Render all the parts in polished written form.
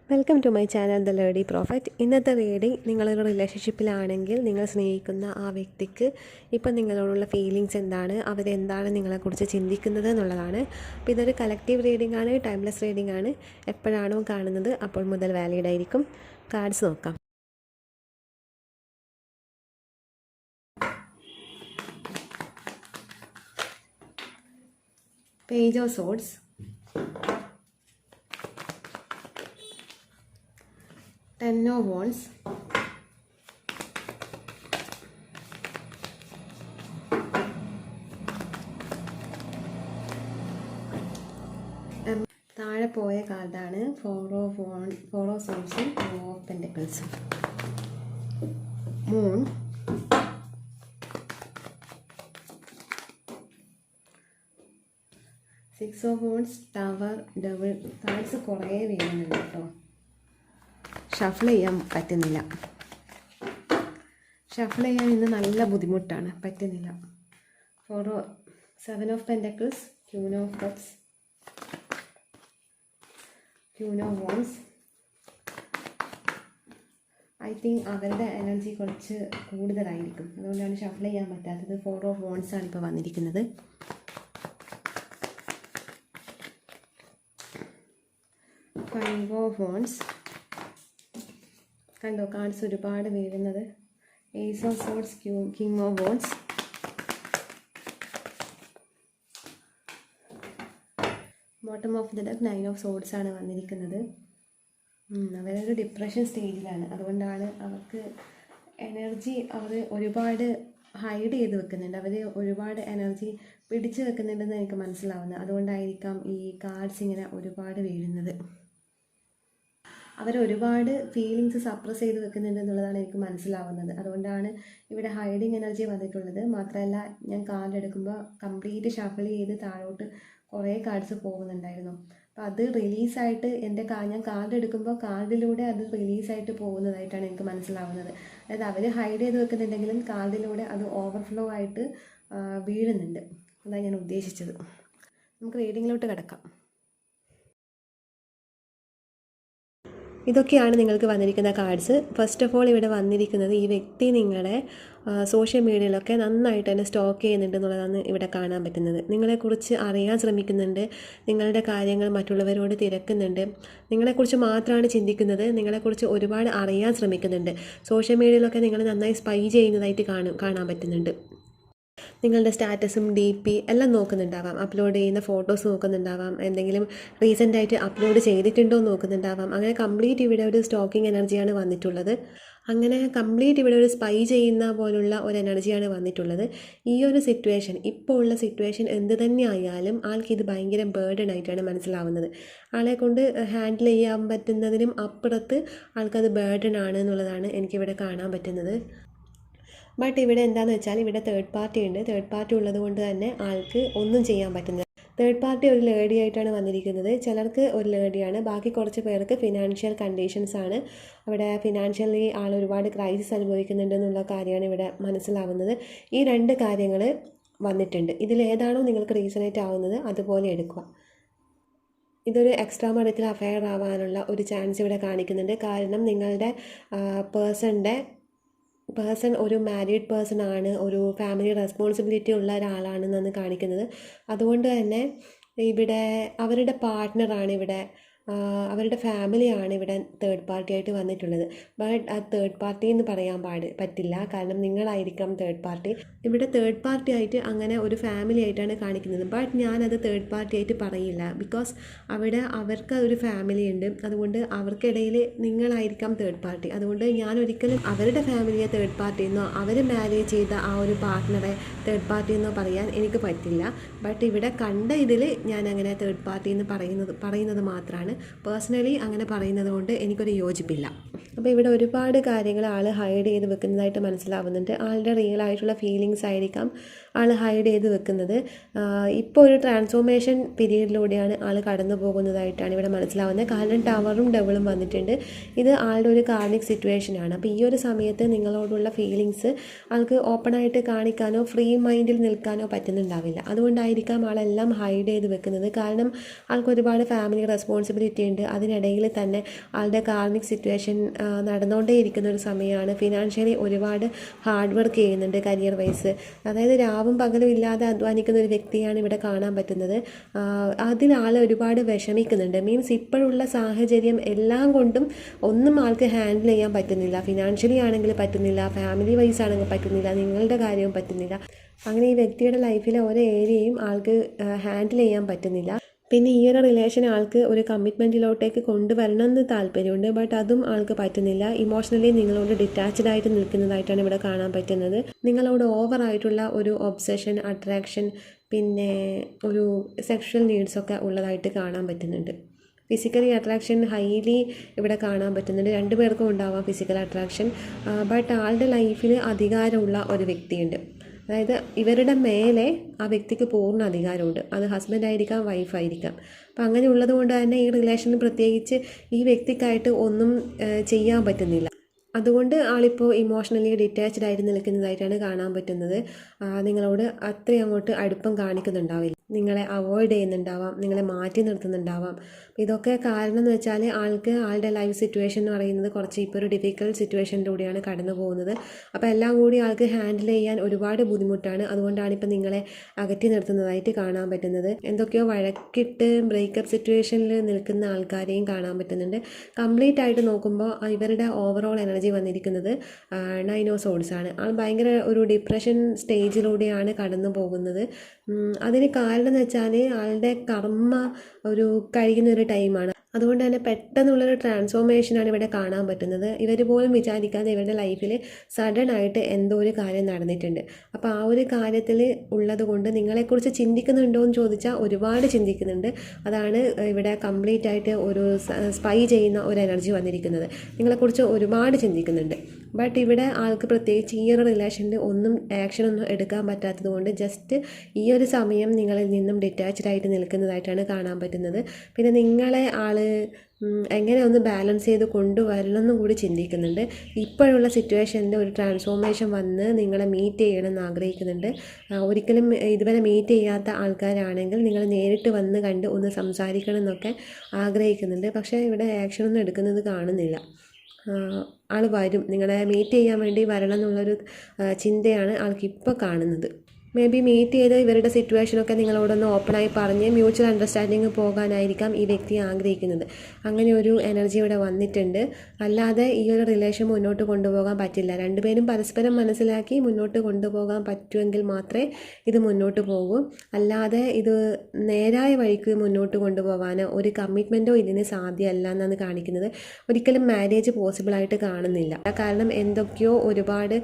Welcome to my channel the lady prophet. ഇന്നത്തെ reading നിങ്ങളൊരു റിലേഷൻഷിപ്പിലാണെങ്കിൽ നിങ്ങൾ സ്നേഹിക്കുന്ന ആ വ്യക്തിക്ക് ഇപ്പം നിങ്ങളോടുള്ള ഫീലിങ്സ് എന്താണ്, അവരെന്താണ് നിങ്ങളെക്കുറിച്ച് ചിന്തിക്കുന്നത് എന്നുള്ളതാണ്. അപ്പോൾ ഇതൊരു കളക്റ്റീവ് റീഡിംഗ് ആണ്, ടൈംലെസ് റീഡിംഗ് ആണ്. എപ്പോഴാണോ കാണുന്നത് അപ്പോൾ മുതൽ വാലിഡ് ആയിരിക്കും. കാർഡ്സ് നോക്കാം. Page of swords, Ten of Wands, താഴെ പോയ കാർഡാണ് ഫോർ ഓഫ് സോർഡ്സും ടു ഓഫ് പെൻറ്റക്കിൾസും. Moon, six of wands, tower, double. Cards കുറേ വീഴുന്നുണ്ട് കേട്ടോ. ഷഫിൾ ചെയ്യാൻ പറ്റുന്നില്ല. ഷഫിൾ ചെയ്യാൻ ഇന്ന് നല്ല ബുദ്ധിമുട്ടാണ്, പറ്റുന്നില്ല. Seven of pentacles, queen of cups, queen of wands. I think അവരുടെ എനർജി കുറച്ച് കൂടുതലായിരിക്കും, അതുകൊണ്ടാണ് ഷഫിൾ ചെയ്യാൻ പറ്റാത്തത്. ഫോർ ഓഫ് വാൻഡ്സ് ആണ് ഇപ്പോൾ വന്നിരിക്കുന്നത്. Five of wands. കണ്ടോ കാർഡ്സ് ഒരുപാട് വീഴുന്നത്. Ace of swords, king of wands. Bottom of the deck, nine of swords ആണ് വന്നിരിക്കുന്നത്. അവരൊരു ഡിപ്രഷൻ സ്റ്റേജിലാണ്, അതുകൊണ്ടാണ് അവർക്ക് എനർജി അവർ ഒരുപാട് ഹൈഡ് ചെയ്ത് വെക്കുന്നുണ്ട്. അവർ ഒരുപാട് എനർജി പിടിച്ചു വെക്കുന്നുണ്ടെന്ന് എനിക്ക് മനസ്സിലാവുന്നത്. അതുകൊണ്ടായിരിക്കാം ഈ കാർഡ്സ് ഇങ്ങനെ ഒരുപാട് വീഴുന്നത്. അവരൊരുപാട് ഫീലിങ്സ് സപ്രസ് ചെയ്ത് വെക്കുന്നുണ്ട് എന്നുള്ളതാണ് എനിക്ക് മനസ്സിലാവുന്നത്. അതുകൊണ്ടാണ് ഇവിടെ ഹൈഡിങ് എനർജി വന്നിട്ടുള്ളത്. മാത്രമല്ല ഞാൻ കാർഡ് എടുക്കുമ്പോൾ കംപ്ലീറ്റ് ഷഫിൾ ചെയ്ത് താഴോട്ട് കുറേ കാർഡ്സ് പോകുന്നുണ്ടായിരുന്നു. അപ്പോൾ അത് റിലീസായിട്ട് ഞാൻ കാർഡ് എടുക്കുമ്പോൾ കാർഡിലൂടെ അത് റിലീസായിട്ട് പോകുന്നതായിട്ടാണ് എനിക്ക് മനസ്സിലാവുന്നത്. അതായത് അവർ ഹൈഡ് ചെയ്ത് വെക്കുന്നുണ്ടെങ്കിലും കാർഡിലൂടെ അത് ഓവർഫ്ലോ ആയിട്ട് വീഴുന്നുണ്ട്. അതാണ് ഞാൻ ഉദ്ദേശിച്ചത്. നമുക്ക് റീഡിങ്ങിലോട്ട് കിടക്കാം. ഇതൊക്കെയാണ് നിങ്ങൾക്ക് വന്നിരിക്കുന്ന കാർഡ്സ്. ഫസ്റ്റ് ഓഫ് ഓൾ ഇവിടെ വന്നിരിക്കുന്നത് ഈ വ്യക്തി നിങ്ങളെ സോഷ്യൽ മീഡിയയിലൊക്കെ നന്നായിട്ട് തന്നെ സ്റ്റോക്ക് ചെയ്യുന്നുണ്ട് എന്നുള്ളതാണ് ഇവിടെ കാണാൻ പറ്റുന്നത്. നിങ്ങളെക്കുറിച്ച് അറിയാൻ ശ്രമിക്കുന്നുണ്ട്, നിങ്ങളുടെ കാര്യങ്ങൾ മറ്റുള്ളവരോട് തിരക്കുന്നുണ്ട്, നിങ്ങളെക്കുറിച്ച് മാത്രമാണ് ചിന്തിക്കുന്നത്, നിങ്ങളെക്കുറിച്ച് ഒരുപാട് അറിയാൻ ശ്രമിക്കുന്നുണ്ട്. സോഷ്യൽ മീഡിയയിലൊക്കെ നിങ്ങൾ നന്നായി സ്പൈ ചെയ്യുന്നതായിട്ട് കാണാൻ പറ്റുന്നുണ്ട്. നിങ്ങളുടെ സ്റ്റാറ്റസും DP എല്ലാം നോക്കുന്നുണ്ടാവാം, അപ്ലോഡ് ചെയ്യുന്ന ഫോട്ടോസ് നോക്കുന്നുണ്ടാവാം, എന്തെങ്കിലും റീസെൻ്റായിട്ട് അപ്ലോഡ് ചെയ്തിട്ടുണ്ടോ നോക്കുന്നുണ്ടാവാം. അങ്ങനെ കംപ്ലീറ്റ് ഇവിടെ ഒരു സ്റ്റോക്കിംഗ് എനർജിയാണ് വന്നിട്ടുള്ളത്. അങ്ങനെ കംപ്ലീറ്റ് ഇവിടെ ഒരു സ്പൈ ചെയ്യുന്ന പോലുള്ള ഒരു എനർജിയാണ് വന്നിട്ടുള്ളത്. ഈ ഒരു സിറ്റുവേഷൻ, ഇപ്പോൾ ഉള്ള സിറ്റുവേഷൻ എന്ത് തന്നെ ആയാലും ആൾക്കിത് ഭയങ്കര ബേർഡൻ ആയിട്ടാണ് മനസ്സിലാവുന്നത്. ആളെ കൊണ്ട് ഹാൻഡിൽ ചെയ്യാൻ പറ്റുന്നതിനും അപ്പുറത്ത് ആൾക്കത് ബേർഡൻ ആണ് എന്നുള്ളതാണ് എനിക്കിവിടെ കാണാൻ പറ്റുന്നത്. ബട്ട് ഇവിടെ എന്താണെന്ന് വെച്ചാൽ ഇവിടെ തേർഡ് പാർട്ടി ഉണ്ട്. തേർഡ് പാർട്ടി ഉള്ളത് കൊണ്ട് തന്നെ ആൾക്ക് ഒന്നും ചെയ്യാൻ പറ്റുന്നില്ല. തേർഡ് പാർട്ടി ഒരു ലേഡി ആയിട്ടാണ് വന്നിരിക്കുന്നത്. ചിലർക്ക് ഒരു ലേഡിയാണ്, ബാക്കി കുറച്ച് പേർക്ക് ഫിനാൻഷ്യൽ കണ്ടീഷൻസ് ആണ്. അവിടെ ഫിനാൻഷ്യലി ആൾ ഒരുപാട് ക്രൈസിസ് അനുഭവിക്കുന്നുണ്ടെന്നുള്ള കാര്യമാണ് ഇവിടെ മനസ്സിലാവുന്നത്. ഈ രണ്ട് കാര്യങ്ങൾ വന്നിട്ടുണ്ട്. ഇതിലേതാണോ നിങ്ങൾക്ക് റീസണേറ്റ് ആവുന്നത് അതുപോലെ എടുക്കുക. ഇതൊരു എക്സ്ട്രാ മറിറ്റൽ അഫെയർ ആവാനുള്ള ഒരു ചാൻസ് ഇവിടെ കാണിക്കുന്നുണ്ട്. കാരണം നിങ്ങളുടെ പേഴ്സൺ ഒരു മാരീഡ് പേഴ്സൺ ആണ്, ഒരു ഫാമിലി റെസ്പോൺസിബിലിറ്റി ഉള്ള ഒരാളാണെന്നാണ് കാണിക്കുന്നത്. അതുകൊണ്ട് തന്നെ ഇവിടെ അവരുടെ പാർട്ട്ണറാണ് ഇവിടെ, അവരുടെ ഫാമിലിയാണ് ഇവിടെ തേർഡ് പാർട്ടി ആയിട്ട് വന്നിട്ടുള്ളത്. ബട്ട് ആ തേർഡ് പാർട്ടി എന്ന് പറയാൻ പറ്റില്ല, കാരണം നിങ്ങളായിരിക്കാം തേർഡ് പാർട്ടി. ഇവിടെ തേർഡ് പാർട്ടി ആയിട്ട് അങ്ങനെ ഒരു ഫാമിലി ആയിട്ടാണ് കാണിക്കുന്നത്. ബട്ട് ഞാനത് തേർഡ് പാർട്ടി ആയിട്ട് പറയില്ല, ബിക്കോസ് അവിടെ അവർക്ക് ഒരു ഫാമിലി ഉണ്ട്. അതുകൊണ്ട് അവർക്കിടയിൽ നിങ്ങളായിരിക്കാം തേർഡ് പാർട്ടി. അതുകൊണ്ട് ഞാൻ ഒരിക്കലും അവരുടെ ഫാമിലിയെ തേർഡ് പാർട്ടി എന്നോ അവർ മാരേജ് ചെയ്ത ആ ഒരു പാർട്ട്ണറെ തേർഡ് പാർട്ടി എന്നോ പറയാൻ എനിക്ക് പറ്റില്ല. ബട്ട് ഇവിടെ കണ്ട ഇതിൽ ഞാൻ അങ്ങനെ തേർഡ് പാർട്ടി എന്ന് പറയുന്നത് മാത്രമാണ്. പേഴ്സണലി അങ്ങനെ പറയുന്നത് കൊണ്ട് എനിക്കൊരു യോജിപ്പില്ല. അപ്പോൾ ഇവിടെ ഒരുപാട് കാര്യങ്ങൾ ആൾ ഹൈഡ് ചെയ്ത് വെക്കുന്നതായിട്ട് മനസ്സിലാവുന്നുണ്ട്. ആളുടെ റിയൽ ആയിട്ടുള്ള ഫീലിങ്സ് ആയിരിക്കാം ആൾ ഹൈഡ് ചെയ്ത് വെക്കുന്നത്. ഇപ്പോൾ ഒരു ട്രാൻസ്ഫോർമേഷൻ പീരീഡിലൂടെയാണ് ആൾ കടന്നു പോകുന്നതായിട്ടാണ് ഇവിടെ മനസ്സിലാവുന്നത്. കാരണം ടവറും ഡബിളും വന്നിട്ടുണ്ട്. ഇത് ആളുടെ ഒരു കാർമിക് സിറ്റുവേഷനാണ്. അപ്പോൾ ഈ ഒരു സമയത്ത് നിങ്ങളോടുള്ള ഫീലിങ്സ് ആൾക്ക് ഓപ്പണായിട്ട് കാണിക്കാനോ ഫ്രീ മൈൻഡിൽ നിൽക്കാനോ പറ്റുന്നുണ്ടാവില്ല. അതുകൊണ്ടായിരിക്കാം ആളെല്ലാം ഹൈഡ് ചെയ്ത് വെക്കുന്നത്. കാരണം ആൾക്ക് ഒരുപാട് ഫാമിലി റെസ്പോൺസിബിലിറ്റി ഉണ്ട്. അതിനിടയിൽ തന്നെ ആളുടെ കാർമിക് സിറ്റുവേഷൻ നടന്നുകൊണ്ടേ ഇരിക്കുന്ന ഒരു സമയമാണ്. ഫിനാൻഷ്യലി ഒരുപാട് ഹാർഡ് വർക്ക് ചെയ്യുന്നുണ്ട് കരിയർ വൈസ്. അതായത് രാവും പകലും ഇല്ലാതെ അധ്വാനിക്കുന്ന ഒരു വ്യക്തിയാണ് ഇവിടെ കാണാൻ പറ്റുന്നത്. അതിലാൾ ഒരുപാട് വിഷമിക്കുന്നുണ്ട്. മീൻസ് ഇപ്പോഴുള്ള സാഹചര്യം എല്ലാം കൊണ്ടും ഒന്നും ആൾക്ക് ഹാൻഡിൽ ചെയ്യാൻ പറ്റുന്നില്ല. ഫിനാൻഷ്യലി ആണെങ്കിൽ പറ്റുന്നില്ല, ഫാമിലി വൈസ് ആണെങ്കിൽ പറ്റുന്നില്ല, നിങ്ങളുടെ കാര്യവും പറ്റുന്നില്ല. അങ്ങനെ ഈ വ്യക്തിയുടെ ലൈഫിലെ ഓരോ ഏരിയയും ആൾക്ക് ഹാൻഡിൽ ചെയ്യാൻ പറ്റുന്നില്ല. പിന്നെ ഈ ഒരു റിലേഷൻ ആൾക്ക് ഒരു കമ്മിറ്റ്മെൻറ്റിലോട്ടേക്ക് കൊണ്ടുവരണമെന്ന് താല്പര്യമുണ്ട്. ബട്ട് അതും ആൾക്ക് പറ്റുന്നില്ല. ഇമോഷണലി നിങ്ങളോട് ഡിറ്റാച്ച്ഡ് ആയിട്ട് നിൽക്കുന്നതായിട്ടാണ് ഇവിടെ കാണാൻ പറ്റുന്നത്. നിങ്ങളോട് ഓവറായിട്ടുള്ള ഒരു ഒബ്സഷൻ, അട്രാക്ഷൻ, പിന്നെ ഒരു സെക്ഷൽ നീഡ്സൊക്കെ ഉള്ളതായിട്ട് കാണാൻ പറ്റുന്നുണ്ട്. ഫിസിക്കലി അട്രാക്ഷൻ ഹൈലി ഇവിടെ കാണാൻ പറ്റുന്നുണ്ട്. രണ്ടു പേർക്കും ഉണ്ടാവാം ഫിസിക്കൽ അട്രാക്ഷൻ. ബട്ട് ആളുടെ ലൈഫിൽ അധികാരമുള്ള ഒരു വ്യക്തിയുണ്ട്. അതായത് ഇവരുടെ മേലെ ആ വ്യക്തിക്ക് പൂർണ്ണ അധികാരമുണ്ട്. അത് ഹസ്ബൻഡായിരിക്കാം, വൈഫായിരിക്കാം. അപ്പം അങ്ങനെ ഉള്ളത് കൊണ്ട് തന്നെ ഈ റിലേഷനിൽ പ്രത്യേകിച്ച് ഈ വ്യക്തിക്കായിട്ട് ഒന്നും ചെയ്യാൻ പറ്റുന്നില്ല. അതുകൊണ്ട് ആളിപ്പോൾ ഇമോഷണലി ഡിറ്റാച്ച്ഡ് ആയിട്ട് നിൽക്കുന്നതായിട്ടാണ് കാണാൻ പറ്റുന്നത്. നിങ്ങളോട് അത്രയും അങ്ങോട്ട് അടുപ്പം കാണിക്കുന്നുണ്ടാവില്ല. നിങ്ങളെ അവോയ്ഡ് ചെയ്യുന്നുണ്ടാവാം, നിങ്ങളെ മാറ്റി നിർത്തുന്നുണ്ടാവാം. ഇതൊക്കെ കാരണം എന്ന് വെച്ചാൽ ആൾക്ക് ആളുടെ ലൈഫ് സിറ്റുവേഷൻ എന്ന് പറയുന്നത് കുറച്ച് ഇപ്പോൾ ഒരു ഡിഫിക്കൽട്ട് സിറ്റുവേഷനിലൂടെയാണ് കടന്നു പോകുന്നത്. അപ്പോൾ എല്ലാം കൂടി ആൾക്ക് ഹാൻഡിൽ ചെയ്യാൻ ഒരുപാട് ബുദ്ധിമുട്ടാണ്. അതുകൊണ്ടാണ് ഇപ്പോൾ നിങ്ങളെ അകറ്റി നിർത്തുന്നതായിട്ട് കാണാൻ പറ്റുന്നത്. എന്തൊക്കെയോ വഴക്കിട്ട് ബ്രേക്കപ്പ് സിറ്റുവേഷനിൽ നിൽക്കുന്ന ആൾക്കാരെയും കാണാൻ പറ്റുന്നുണ്ട്. കംപ്ലീറ്റ് ആയിട്ട് നോക്കുമ്പോൾ ഇവരുടെ ഓവറോൾ എനർജി വന്നിരിക്കുന്നത് 9 ഓഫ് സോഡ്സ് ആണ്. ആൾ ഭയങ്കര ഒരു ഡിപ്രഷൻ സ്റ്റേജിലൂടെയാണ് കടന്നു പോകുന്നത്. അതിന് കാരണം എന്ന് വെച്ചാൽ ആളുടെ കർമ്മ ഒരു കഴിയുന്നൊരു ടൈമാണ്. അതുകൊണ്ട് തന്നെ പെട്ടെന്നുള്ളൊരു ട്രാൻസ്ഫോർമേഷനാണ് ഇവിടെ കാണാൻ പറ്റുന്നത്. ഇവർ പോലും വിചാരിക്കാതെ ഇവരുടെ ലൈഫിൽ സഡൻ ആയിട്ട് എന്തോ ഒരു കാര്യം നടന്നിട്ടുണ്ട്. അപ്പോൾ ആ ഒരു കാര്യത്തിൽ ഉള്ളത് കൊണ്ട് നിങ്ങളെക്കുറിച്ച് ചിന്തിക്കുന്നുണ്ടോ എന്ന് ചോദിച്ചാൽ ഒരുപാട് ചിന്തിക്കുന്നുണ്ട്. അതാണ് ഇവിടെ കംപ്ലീറ്റ് ആയിട്ട് ഒരു സ്പൈ ചെയ്യുന്ന ഒരു എനർജി വന്നിരിക്കുന്നത്. നിങ്ങളെക്കുറിച്ച് ഒരുപാട് ചിന്തിക്കുന്നുണ്ട്. ബട്ട് ഇവിടെ ആൾക്ക് പ്രത്യേകിച്ച് ഈ ഒരു റിലേഷനിൽ ഒന്നും ആക്ഷനൊന്നും എടുക്കാൻ പറ്റാത്തത് കൊണ്ട് ജസ്റ്റ് ഈ ഒരു സമയം നിങ്ങളിൽ നിന്നും ഡിറ്റാച്ച്ഡ് ആയിട്ട് നിൽക്കുന്നതായിട്ടാണ് കാണാൻ പറ്റുന്നത്. പിന്നെ നിങ്ങളെ ആൾ എങ്ങനെ ഒന്ന് ബാലൻസ് ചെയ്ത് കൊണ്ടുവരണമെന്നും കൂടി ചിന്തിക്കുന്നുണ്ട്. ഇപ്പോഴുള്ള സിറ്റുവേഷനിൽ ഒരു ട്രാൻസ്ഫോർമേഷൻ വന്ന് നിങ്ങളെ മീറ്റ് ചെയ്യണമെന്ന് ആഗ്രഹിക്കുന്നുണ്ട്. ഒരിക്കലും ഇതുവരെ മീറ്റ് ചെയ്യാത്ത ആൾക്കാരാണെങ്കിൽ നിങ്ങൾ നേരിട്ട് വന്ന് കണ്ട് ഒന്ന് സംസാരിക്കണം എന്നൊക്കെ ആഗ്രഹിക്കുന്നുണ്ട്. പക്ഷേ ഇവിടെ ആക്ഷനൊന്നും എടുക്കുന്നത് കാണുന്നില്ല. ആൾ വരും, നിങ്ങളെ മീറ്റ് ചെയ്യാൻ വേണ്ടി വരണം എന്നുള്ളൊരു ചിന്തയാണ് ആൾക്കിപ്പോൾ കാണുന്നത്. മേ ബി മീറ്റ് ചെയ്ത് ഇവരുടെ സിറ്റുവേഷനൊക്കെ നിങ്ങളോടൊന്ന് ഓപ്പണായി പറഞ്ഞ് മ്യൂച്വൽ അണ്ടർസ്റ്റാൻഡിങ് പോകാനായിരിക്കാം ഈ വ്യക്തി ആഗ്രഹിക്കുന്നത്. അങ്ങനെ ഒരു എനർജി ഇവിടെ വന്നിട്ടുണ്ട്. അല്ലാതെ ഈ ഒരു റിലേഷൻ മുന്നോട്ട് കൊണ്ടുപോകാൻ പറ്റില്ല. രണ്ടുപേരും പരസ്പരം മനസ്സിലാക്കി മുന്നോട്ട് കൊണ്ടുപോകാൻ പറ്റുമെങ്കിൽ മാത്രമേ ഇത് മുന്നോട്ട് പോകൂ. അല്ലാതെ ഇത് നേരായ വഴിക്ക് മുന്നോട്ട് കൊണ്ടുപോകാനോ ഒരു കമ്മിറ്റ്മെൻറ്റോ ഇതിന് സാധ്യമല്ല എന്നാണ് കാണിക്കുന്നത്. ഒരിക്കലും മാരേജ് പോസിബിളായിട്ട് കാണുന്നില്ല. കാരണം എന്തൊക്കെയോ ഒരുപാട്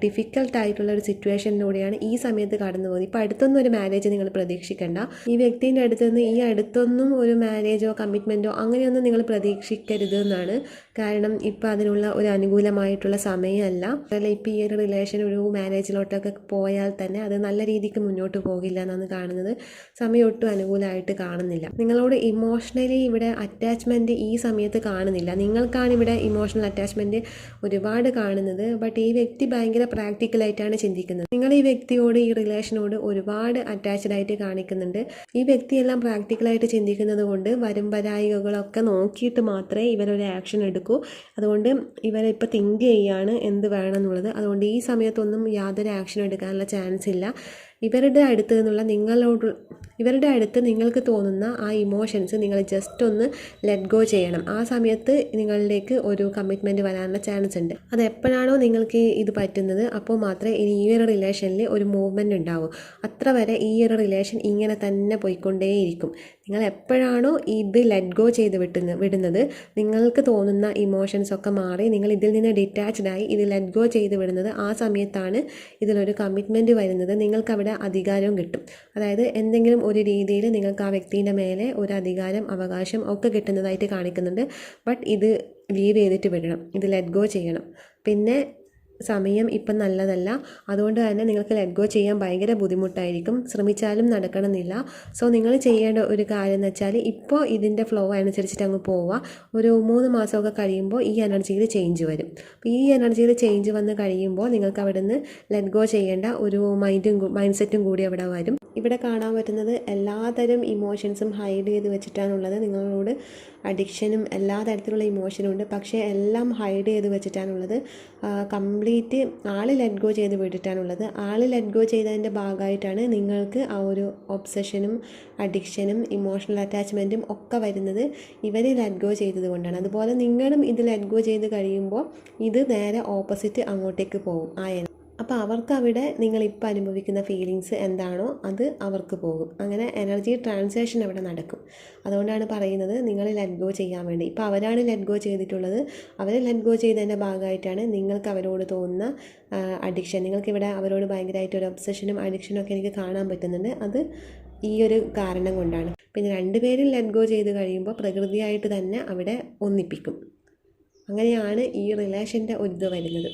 ഡിഫിക്കൽട്ടായിട്ടുള്ള ഒരു സിറ്റുവേഷനിലൂടെയാണ് ഈ സമയത്ത് കടന്നു പോകുന്നത്. ഇപ്പോൾ അടുത്തൊന്നും ഒരു മാരേജ് നിങ്ങൾ പ്രതീക്ഷിക്കേണ്ട. ഈ വ്യക്തിൻ്റെ അടുത്ത് നിന്ന് ഈ അടുത്തൊന്നും ഒരു മാരേജോ കമ്മിറ്റ്മെൻറ്റോ അങ്ങനെയൊന്നും നിങ്ങൾ പ്രതീക്ഷിക്കരുത് എന്നാണ്. കാരണം ഇപ്പോൾ അതിനുള്ള ഒരു അനുകൂലമായിട്ടുള്ള സമയമല്ല. അല്ല, ഇപ്പോൾ ഈ ഒരു റിലേഷൻ ഒരു മാരേജിലോട്ടൊക്കെ പോയാൽ തന്നെ അത് നല്ല രീതിക്ക് മുന്നോട്ട് പോകില്ല എന്നാണ് കാണുന്നത്. സമയം ഒട്ടും അനുകൂലമായിട്ട് കാണുന്നില്ല. നിങ്ങളോട് ഇമോഷണലി ഇവിടെ അറ്റാച്ച്മെൻറ്റ് ഈ സമയത്ത് കാണുന്നില്ല. നിങ്ങൾക്കാണ് ഇവിടെ ഇമോഷണൽ അറ്റാച്ച്മെൻറ്റ് ഒരുപാട് കാണുന്നത്. ബട്ട് ഈ വ്യക്തി ഭയങ്കര പ്രാക്ടിക്കലായിട്ടാണ് ചിന്തിക്കുന്നത്. നിങ്ങൾ ഈ വ്യക്തിയോട് ഈ റിലേഷനോട് ഒരുപാട് അറ്റാച്ച്ഡ് ആയിട്ട് കാണിക്കുന്നുണ്ട്. ഈ വ്യക്തിയെല്ലാം പ്രാക്ടിക്കലായിട്ട് ചിന്തിക്കുന്നത് കൊണ്ട് വരും വരായികകളൊക്കെ നോക്കിയിട്ട് മാത്രമേ ഇവരൊരു ആക്ഷൻ എടുക്കൂ. അതുകൊണ്ട് ഇവരിപ്പോൾ തിങ്ക് ചെയ്യാണ് എന്ത് വേണം എന്നുള്ളത്. അതുകൊണ്ട് ഈ സമയത്തൊന്നും യാതൊരു ആക്ഷൻ എടുക്കാനുള്ള ചാൻസ് ഇല്ല. ഇവരുടെ അടുത്ത് നിങ്ങൾക്ക് തോന്നുന്ന ആ ഇമോഷൻസ് നിങ്ങൾ ജസ്റ്റ് ഒന്ന് ലെറ്റ് ഗോ ചെയ്യണം. ആ സമയത്ത് നിങ്ങളിലേക്ക് ഒരു കമ്മിറ്റ്മെൻറ്റ് വരാനുള്ള ചാൻസ് ഉണ്ട്. അത് എപ്പോഴാണോ നിങ്ങൾക്ക് ഇത് പറ്റുന്നത് അപ്പോൾ മാത്രമേ ഇനി ഈ ഒരു റിലേഷനിൽ ഒരു മൂവ്മെൻറ്റ് ഉണ്ടാവൂ. അത്ര വരെ ഈ ഒരു റിലേഷൻ ഇങ്ങനെ തന്നെ പോയിക്കൊണ്ടേയിരിക്കും. നിങ്ങൾ എപ്പോഴാണോ ഇത് ലെറ്റ് ഗോ ചെയ്ത് വിടുന്നത്, നിങ്ങൾക്ക് തോന്നുന്ന ഇമോഷൻസൊക്കെ മാറി നിങ്ങൾ ഇതിൽ നിന്ന് ഡിറ്റാച്ച്ഡായി ഇത് ലെറ്റ് ഗോ ചെയ്ത് വിടുന്നത്, ആ സമയത്താണ് ഇതിലൊരു കമ്മിറ്റ്മെൻറ്റ് വരുന്നത്. നിങ്ങൾക്കവിടെ അധികാരവും കിട്ടും. അതായത് എന്തെങ്കിലും ഒരു രീതിയിൽ നിങ്ങൾക്ക് ആ വ്യക്തിൻ്റെ മേലെ ഒരു അധികാരം, അവകാശം ഒക്കെ കിട്ടുന്നതായിട്ട് കാണിക്കുന്നുണ്ട്. ബട്ട് ഇത് ലീവ് ചെയ്തിട്ട് വിടണം, ഇത് ലെറ്റ് ഗോ ചെയ്യണം. പിന്നെ സമയം ഇപ്പം നല്ലതല്ല. അതുകൊണ്ട് തന്നെ നിങ്ങൾക്ക് ലെറ്റ് ഗോ ചെയ്യാൻ ഭയങ്കര ബുദ്ധിമുട്ടായിരിക്കും. ശ്രമിച്ചാലും നടക്കണമെന്നില്ല. സോ നിങ്ങൾ ചെയ്യേണ്ട ഒരു കാര്യം എന്ന് വെച്ചാൽ ഇപ്പോൾ ഇതിൻ്റെ ഫ്ലോ അനുസരിച്ചിട്ട് അങ്ങ് പോവുക. ഒരു 3 മാസമൊക്കെ കഴിയുമ്പോൾ ഈ എനർജിയിൽ ചേഞ്ച് വരും. അപ്പോൾ ഈ എനർജിയിൽ ചേഞ്ച് വന്ന് കഴിയുമ്പോൾ നിങ്ങൾക്ക് അവിടെ നിന്ന് ലെറ്റ് ഗോ ചെയ്യേണ്ട ഒരു മൈൻഡ് സെറ്റും കൂടി അവിടെ വരും. ഇവിടെ കാണാൻ പറ്റുന്നത് എല്ലാതരം ഇമോഷൻസും ഹൈഡ് ചെയ്ത് വെച്ചിട്ടാണുള്ളത്. നിങ്ങളോട് അഡിക്ഷനും എല്ലാ തരത്തിലുള്ള ഇമോഷനും ഉണ്ട്, പക്ഷേ എല്ലാം ഹൈഡ് ചെയ്ത് വെച്ചിട്ടാണുള്ളത്. കംപ്ലീറ്റ് ആൾ ലെറ്റ് ഗോ ചെയ്ത് വിട്ടിട്ടാണുള്ളത്. ആൾ ലെറ്റ് ഗോ ചെയ്തതിൻ്റെ ഭാഗമായിട്ടാണ് നിങ്ങൾക്ക് ആ ഒരു ഒബ്സഷനും അഡിക്ഷനും ഇമോഷണൽ അറ്റാച്ച്മെൻറ്റും ഒക്കെ വരുന്നത്. ഇവർ ലെറ്റ് ഗോ ചെയ്തത് കൊണ്ടാണ്. അതുപോലെ നിങ്ങളും ഇത് ലെറ്റ് ഗോ ചെയ്ത് കഴിയുമ്പോൾ ഇത് നേരെ ഓപ്പോസിറ്റ് അങ്ങോട്ടേക്ക് പോകും അപ്പോൾ അവർക്ക് അവിടെ നിങ്ങളിപ്പോൾ അനുഭവിക്കുന്ന ഫീലിങ്സ് എന്താണോ അത് അവർക്ക് പോകും. അങ്ങനെ എനർജി ട്രാൻസാക്ഷൻ അവിടെ നടക്കും. അതുകൊണ്ടാണ് പറയുന്നത് നിങ്ങൾ ലെറ്റ് ഗോ ചെയ്യാൻ വേണ്ടി. ഇപ്പോൾ അവരാണ് ലെറ്റ് ഗോ ചെയ്തിട്ടുള്ളത്. അവർ ലെറ്റ് ഗോ ചെയ്തതിൻ്റെ ഭാഗമായിട്ടാണ് നിങ്ങൾക്ക് അവരോട് തോന്നുന്ന അഡിക്ഷൻ, നിങ്ങൾക്കിവിടെ അവരോട് ഭയങ്കരമായിട്ട് ഒരു ഒബ്സഷനും അഡിക്ഷനും ഒക്കെ എനിക്ക് കാണാൻ പറ്റുന്നുണ്ട്. അത് ഈ ഒരു കാരണം കൊണ്ടാണ്. പിന്നെ രണ്ടുപേരും ലെറ്റ് ഗോ ചെയ്ത് കഴിയുമ്പോൾ പ്രകൃതിയായിട്ട് തന്നെ അവിടെ ഒന്നിപ്പിക്കും. അങ്ങനെയാണ് ഈ റിലേഷൻ്റെ ഒരിത് വരുന്നത്.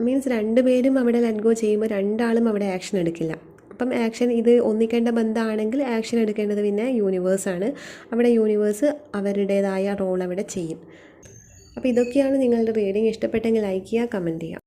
മീൻസ് രണ്ടുപേരും അവിടെ ലെറ്റ് ഗോ ചെയ്യുമ്പോൾ രണ്ടാളും അവിടെ ആക്ഷൻ എടുക്കില്ല. അപ്പം ആക്ഷൻ ഇത് ഒന്നിക്കേണ്ട ബന്ധമാണെങ്കിൽ ആക്ഷൻ എടുക്കേണ്ടത് പിന്നെ യൂണിവേഴ്സാണ്. അവിടെ യൂണിവേഴ്സ് അവരുടേതായ റോൾ അവിടെ ചെയ്യും. അപ്പോൾ ഇതൊക്കെയാണ് നിങ്ങളുടെ റീഡിങ്. ഇഷ്ടപ്പെട്ടെങ്കിൽ ലൈക്ക് ചെയ്യുക, കമൻറ്റ് ചെയ്യുക.